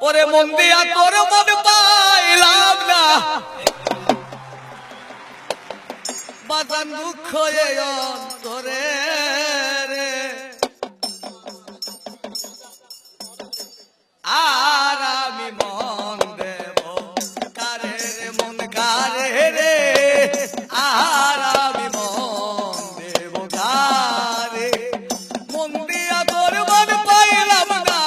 ওরে মন দিয়া তোর মন পাইলাম না বাজান দুঃখ এ অন্তরে রে আর আমি মন দেব কারে রে মন কারে রে আর আমি মন দেব কারে মন দিয়া তোর মন পাইলাম না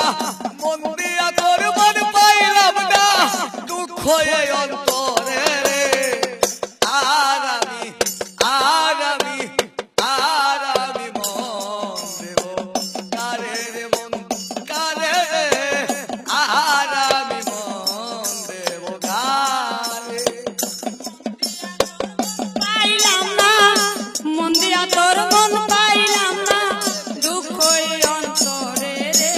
মন দিয়া তোর মন পাইলাম না দুঃখ এ অন্তরে রে আর আমি মন দেব কারে রে মন কারে রে আর আমি মন দেব কারে পাইলাম না মন দিয়া তোর মন পাইলাম না দুঃখ অন্তরে রে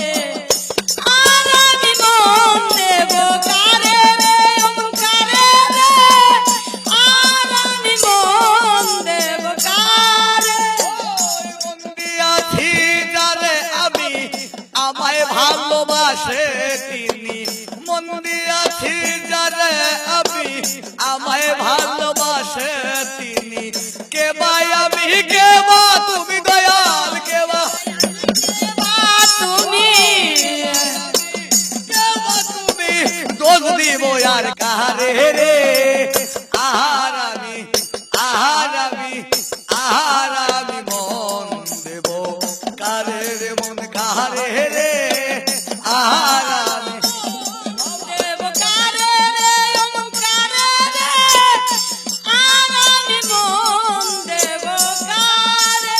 আর আমি মন দেব কারে রে মন কারে রে আর আমি মন দেব কারে মন দিয়াছি যারে আমি আমায় ভালোবাসে তিনি মন দিয়াছি যারে আমি আমায় ভালোবাসে তিনি কে ভাই আমি কে বা তুমি দয়াল কে বা তুমি দোষ দিব আর কারে রে আর আমি মন দেব কারে রে মন কারে রে আর আমি দেব কারে রে মন কারে রে আর আমি মন দেব কারে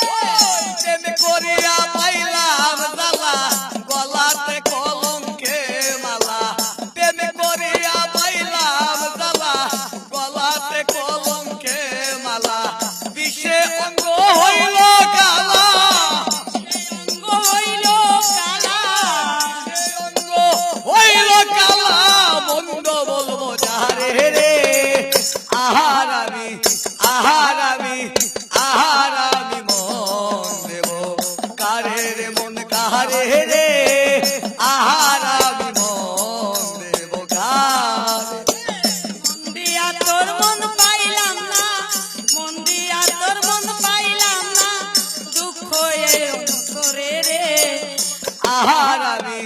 প্রেম করিয়া পাইলাম জ্বালা গলাতে কলঙ্কে মালা প্রেম করিয়া পাইলাম জ্বালা গলাতে কলঙ্কে মালা বিষে অঙ্গ হইল কালা হইল কালা অঙ্গ হইল কালা মন্দ বলবো যারে রে আহার আমি মন দেব কারে রে মন কারে রে আহার আমি মন দেব কারে মন দিয়া তোর মন পাইলাম না মন দিয়া তোর মন পাইলাম না দুঃখ এ অন্তরে রে আহার আমি